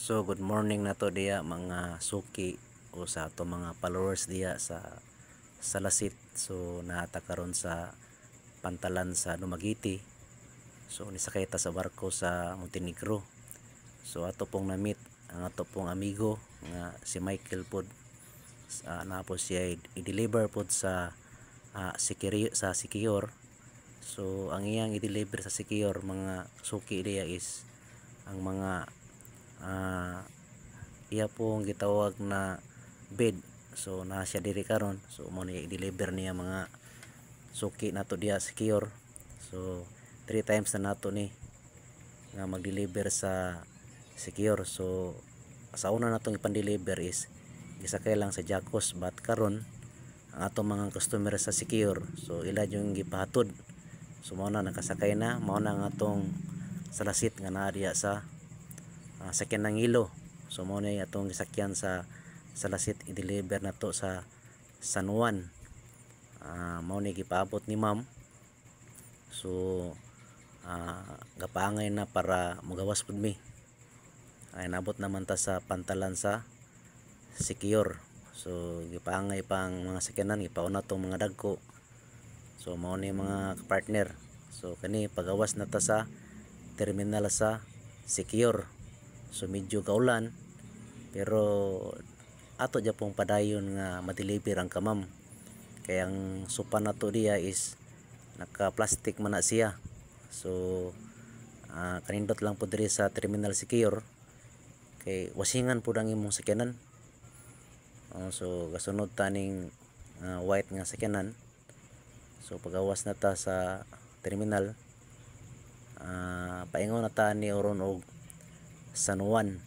So good morning na to diya mga suki o sa ato mga followers diya sa Lasit. So naata karon sa pantalan sa Dumaguete. So nisakay ta sa barko sa Montenegro. So ato pong na-meet ang ato pong amigo nga si Michael pod. Na po siya i-deliver pod sa Siquijor. So ang iyang i-deliver sa Siquijor mga suki diya is ang mga iya pong gitawag na bed. So na siya diri karon. So mo ni i-deliver niya mga suki nato diya sa Siquijor. So 3 times na nato ni nga mag-deliver sa Siquijor. So sa una natong ipan-deliver is gisakay lang sa Jacos, but karon ang atong mga customer sa Siquijor, so ila yung gipahatod. So mao na nakasakay na, mao na ang atong Salasit nga naa diya sa sakyan ng Ilo. So mao na atong gisakyan sa Salasit, i-deliver na to sa San Juan. Mao ni gipaabot ni ma'am. So gapaangay na para magawas pud mi. Ay nabot naman ta sa pantalan sa Siquijor. So gipaangay pang mga sakyanan, gipauna tong mga dagko. So mao ni mga partner. So kani pagawas na ta sa terminal sa Siquijor. So medyo kaulan, pero ato dya pong padayon nga ma-deliver ang kamam. Kaya ang supa na to diya is naka-plastic man na siya. So kanindot lang po diri sa terminal Siquijor kay wasingan po ang imong sakyanan. So kasunod taning white nga sakyanan. So pagawas na ta sa terminal, paingaw na ta ni oron og San Juan.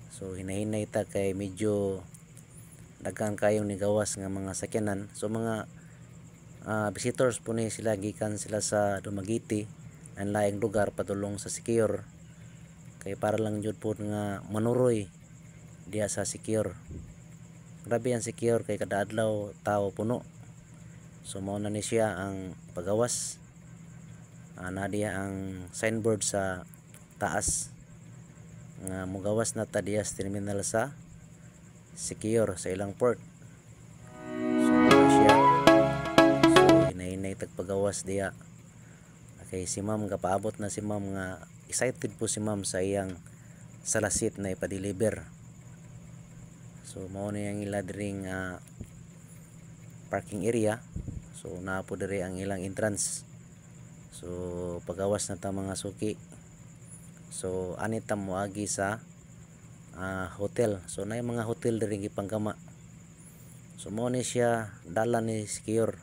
So hinahinay ta kay medyo daghan kayong nigawas nga mga sakyanan. So mga visitors po ni sila, gikan sila sa Dumaguete, ang laing lugar padulong sa Siquijor, kay para lang jud po nga manuroy diya sa Siquijor. Grabe ang Siquijor kay kada adlaw tao puno. So mao na ni siya ang pagawas. Na diya ang signboard sa taas nga mugawas na ta diya sa terminal sa Siquijor sa ilang port. So mao siya. So hinahinay tagpagawas diya. Okay, si ma'am gapaabot na si ma'am nga excited po si ma'am sa iyang Salasit na ipa-deliver. So mao na yang ila diring parking area. So naa po diri ang ilang entrance. So pagawas na ta mga suki. So ani ta moagi sa hotel. So naay mga hotel diri gipanggama. So mao ni siya dala ni Siquijor.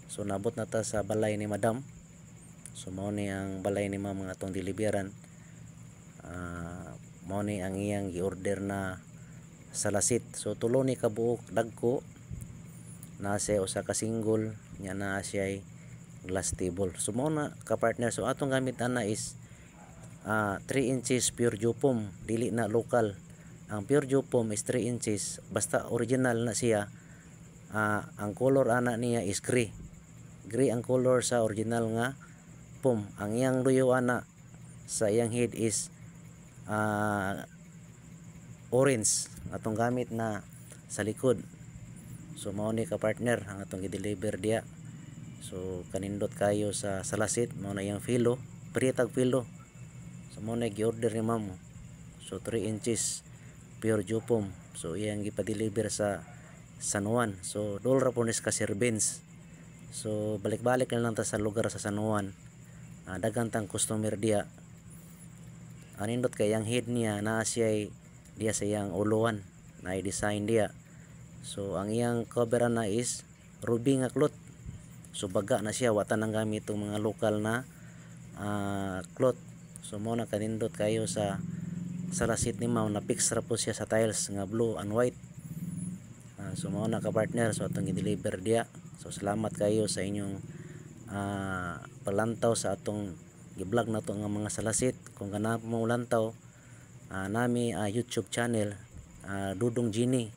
So nabot na ta sa balay ni madam. So mao ni ang balay ni ma'am nga atong deliveran. Mao ni ang iyang gi-order na Salasit. So tulo ni kabuok dagko, na siya usa ka single, nya na siya glass table. So mao na ka partner. So atong gamit ana is 3 inches pure Jupom, dili na local. Ang pure Jupom is 3 inches, basta original na siya. Ang color ana niya is gray. Gray ang color sa original nga pom. Ang iyang luyo ana sa iyang head is orange, atong gamit na sa likod. So mao ni ka partner ang atong gi-deliver diya. So kanindot kayo sa Salasit, mao na iyang filo, pritag filo. So mao na gi-order ni ma'am. So 3 inches pure Jupom. So iyang gipa-deliver sa San Juan. So dol ra po ni ka servants. So balik-balik na lang ta sa lugar sa San Juan. Daghan tang customer diya. Anindot kay ang head niya na siya diya sa iyang uluan, na i-design diya. So ang iyang cover na is ruby nga cloth. So baga na siya, wata nang gamit itong mga lokal na cloth. So mo na kanindot kayo sa Salasit ni ma'am, na fix ra po siya sa tiles nga blue and white. So mo na ka partner. So atong i-deliver diya. So salamat kayo sa inyong palantaw sa atong gi-vlog na to nga mga Salasit. Kung ganap mo lantaw, nami YouTube channel, Dudong Genie.